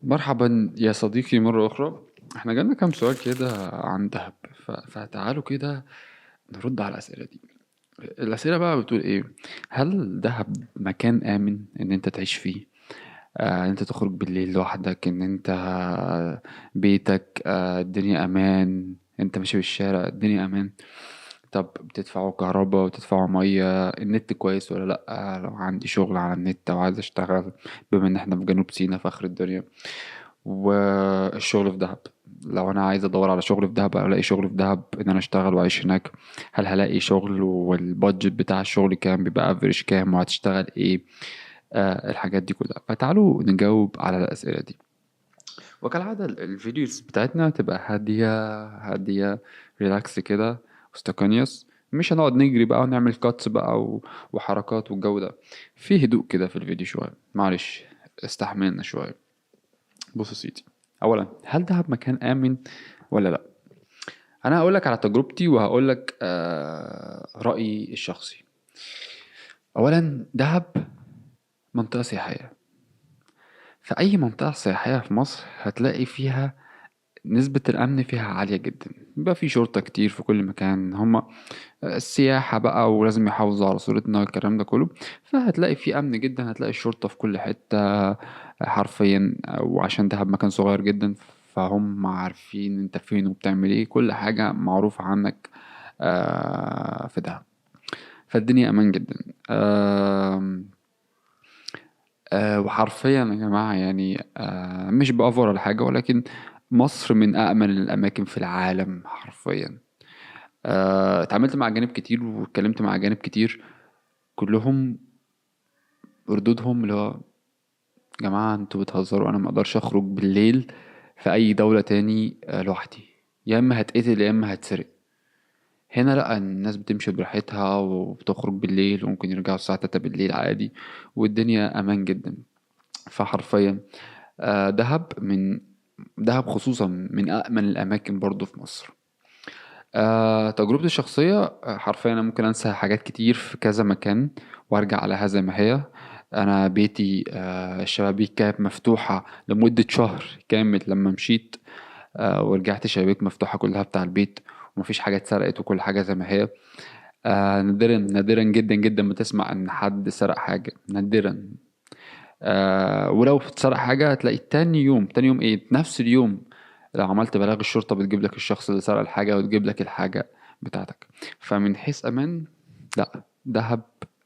مرحبا يا صديقي مرة أخرى. احنا جالنا كام سؤال كده عن دهب، فتعالوا كده نرد على الأسئلة دي. الأسئلة بقى بتقول إيه؟ هل دهب مكان آمن إن أنت تعيش فيه؟ إن أنت تخرج بالليل لوحدك، إن أنت بيتك، الدنيا أمان، أنت ماشي في الشارع الدنيا أمان. طب بتدفعوا كهرباء وتدفعوا مية، النت كويس ولا لأ؟ لو عندي شغل على النت أو عايز أشتغل، بما إن احنا في جنوب سيناء في آخر الدنيا، والشغل في دهب، لو انا عايز ادور على شغل في دهب او الاقي شغل في دهب ان انا اشتغل واعيش هناك، هل هلاقي شغل؟ والبادجت بتاع الشغل كام؟ بيبقى افريج كام؟ وهتشتغل ايه؟ الحاجات دي كلها. فتعالوا نجاوب على الاسئله دي. وكالعاده الفيديوز بتاعتنا تبقى هاديه هاديه، ريلاكس كده، واستقونيوس. مش هنقعد نجري بقى ونعمل كاتس بقى وحركات والجو ده. في هدوء كده في الفيديو شويه، معلش استحملنا شويه. بص يا سيدي، اولا هل دهب مكان امن ولا لا؟ انا هقول لك على تجربتي وهقول لك رايي الشخصي. اولا دهب منطقه سياحيه. في اي منطقه سياحيه في مصر هتلاقي فيها نسبة الأمن فيها عالية جدا. بيبقى في شرطة كتير في كل مكان، هما السياحة بقى ولازم يحافظوا على صورتنا والكلام ده كله. فهتلاقي في أمن جدا، هتلاقي الشرطة في كل حتة حرفيا. وعشان دهب مكان صغير جدا، فهم عارفين انت فين وبتعمل ايه، كل حاجة معروفة عنك في دهب. فالدنيا أمان جدا. آم، وحرفيا يا جماعة يعني مش بأفور ولا حاجة، ولكن مصر من أأمن الأماكن في العالم حرفيا. اتعاملت مع أجانب كتير واتكلمت مع أجانب كتير، كلهم ردودهم اللي هو: جماعة انتوا بتهزروا، أنا مقدرش أخرج بالليل في أي دولة تاني لوحدي، يا إما هتقتل يا إما هتسرق. هنا لأ، الناس بتمشي براحتها وبتخرج بالليل وممكن يرجعوا الساعة 3 بالليل عادي، والدنيا أمان جدا. فحرفيا دهب دهب خصوصا من أأمن الأماكن برضو في مصر. تجربتي الشخصية، حرفيا أنا ممكن أنسى حاجات كتير في كذا مكان وأرجع على هذا ما هي. أنا بيتي الشبابيك كانت مفتوحة لمدة شهر كامل لما مشيت. ورجعت الشبابيك مفتوحة كلها بتاع البيت، ومفيش حاجة اتسرقت وكل حاجة زي ما هي. نادرا نادرا جدا جدا ما تسمع إن حد سرق حاجة، نادرا. ولو اتسرق حاجة هتلاقي تاني يوم ايه، نفس اليوم لو عملت بلاغ الشرطة بتجيب لك الشخص اللي سرق الحاجة وتجيب لك الحاجة بتاعتك. فمن حيث أمان، لا، دهب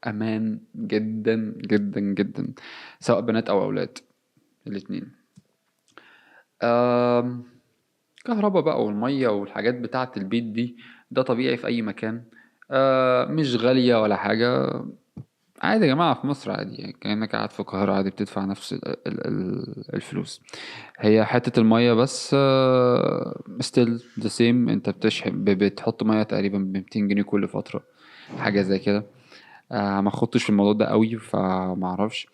أمان جدا جدا جدا، سواء بنات أو أولاد، الاتنين. آم، كهرباء بقى والمية والحاجات بتاعة البيت دي، ده طبيعي في أي مكان. مش غالية ولا حاجة. عادي يا جماعة، في مصر عادي يعني، كأنك قاعد في القاهرة عادي بتدفع نفس الفلوس. هي حتة المية بس still the same. انت بتشحن بتحط مية تقريبا ب200 جنيه كل فترة، حاجة زي كده. ما خدتش في الموضوع ده قوي فما اعرفش،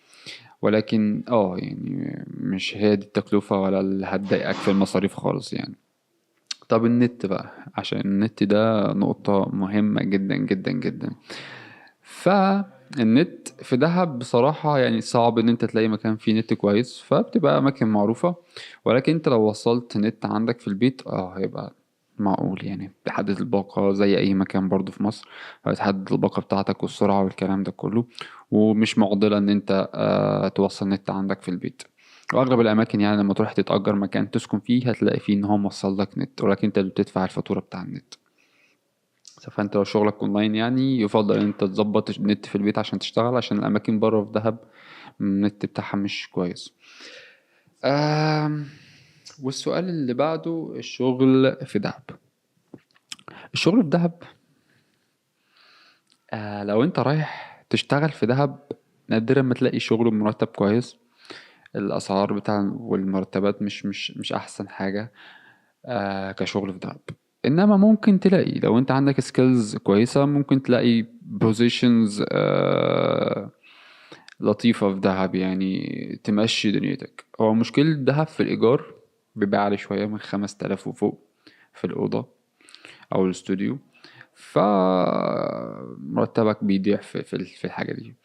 ولكن يعني مش هي دي التكلفة ولا اللي هتضايقك في المصاريف خالص يعني. طب النت بقى، عشان النت ده نقطة مهمة جدا جدا جدا. فالنت في دهب بصراحة يعني صعب ان انت تلاقي مكان فيه نت كويس، فبتبقى اماكن معروفة. ولكن انت لو وصلت نت عندك في البيت هيبقى معقول يعني. بتحدد الباقة زي اي مكان برضو في مصر، بتحدد الباقة بتاعتك والسرعة والكلام ده كله. ومش معضلة ان انت توصل نت عندك في البيت. واغلب الاماكن يعني لما تروح تتأجر مكان تسكن فيه هتلاقي فيه ان هو موصل لك نت، ولكن انت اللي بتدفع الفاتورة بتاع النت. فانت لو شغلك اونلاين يعني يفضل ان انت تظبط النت في البيت عشان تشتغل، عشان الاماكن بره في دهب النت بتاعها مش كويس. آم والسؤال اللي بعده، الشغل في دهب. الشغل في دهب، لو انت رايح تشتغل في دهب، نادرا ما تلاقي شغل بمرتب كويس. الاسعار بتاع والمرتبات مش احسن حاجة كشغل في دهب. انما ممكن تلاقي لو انت عندك سكيلز كويسة، ممكن تلاقي بوزيشنز لطيفة في دهب يعني تمشي دنيتك. هو مشكلة دهب في الإيجار، بيبقى عالي شوية من 5000 وفوق في الأوضة أو الاستوديو. فمرتبك بيضيع في الحاجة دي.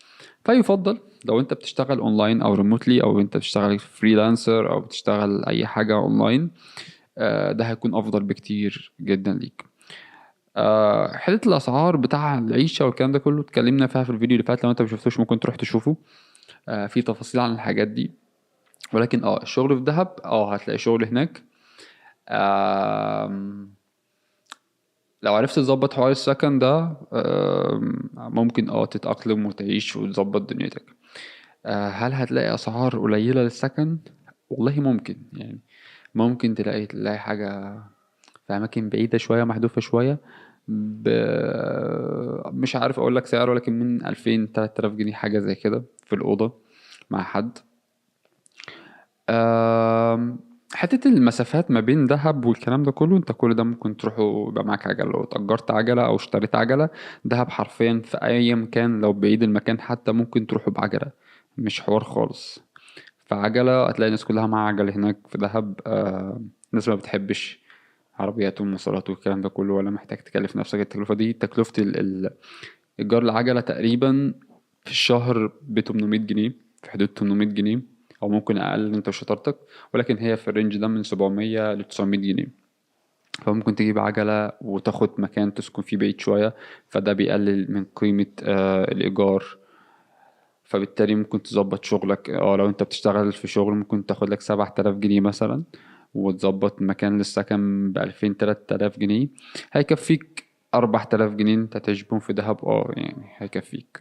فيفضل لو انت بتشتغل اونلاين او ريموتلي او انت بتشتغل فريلانسر او بتشتغل اي حاجة اونلاين، ده هيكون افضل بكتير جدا ليك. حتة الاسعار بتاع العيشة والكلام ده كله اتكلمنا فيها في الفيديو اللي فات، لو انت مشفتوش ممكن تروح تشوفه. في تفاصيل عن الحاجات دي. ولكن الشغل في دهب هتلاقي شغل هناك. آم، لو عرفت تظبط حوار السكن ده، ممكن تتأقلم وتعيش وتظبط دنيتك. هل هتلاقي أسعار قليلة للسكن؟ والله ممكن يعني. ممكن تلاقي حاجة في أماكن بعيدة شوية، محذوفة شوية، ب... مش عارف أقول لك سعر، ولكن من 2000 3000 جنيه حاجة زي كده في الأوضة مع حد. آم، حتة المسافات ما بين دهب والكلام ده كله، انت كل ده ممكن تروحوا يبقى معاك عجلة. لو اتأجرت عجلة او اشتريت عجلة، دهب حرفيا في اي مكان لو بعيد المكان حتى ممكن تروحوا بعجلة. مش حوار خالص. فعجلة هتلاقي الناس كلها معاها عجلة هناك في دهب. الناس ما بتحبش عربيات ومواصلات والكلام ده كله، ولا محتاج تكلف نفسك التكلفة دي. تكلفة إيجار العجلة تقريبا في الشهر ب 800 جنيه، في حدود 800 جنيه، أو ممكن أقل أنت وشطارتك. ولكن هي في الرينج ده من 700 ل 900 جنيه. فممكن تجيب عجلة وتاخد مكان تسكن فيه بعيد شوية، فده بيقلل من قيمة الإيجار. فبالتالي ممكن تظبط شغلك. لو أنت بتشتغل في شغل ممكن تاخد لك 7000 جنيه مثلا، وتظبط مكان للسكن ب2000 3000 جنيه. هيكفيك 4000 جنيه انت تعيش في دهب. يعني هيكفيك.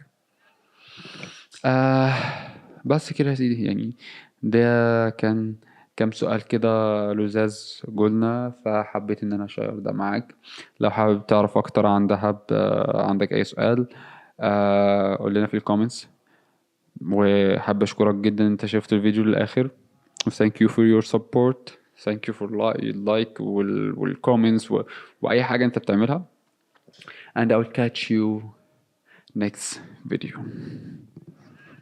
آه بس كده يا سيدي يعني. ده كان كام سؤال كده لزاز قلنا، فحبيت ان انا اشير ده معاك. لو حابب تعرف اكتر عن دهب، عندك اي سؤال، قول لنا في الكومنتس. وحابب اشكرك جدا ان انت شفت الفيديو للاخر. thank you for your support. thank you for like والcomments واي حاجة انت بتعملها. and I will catch you next video.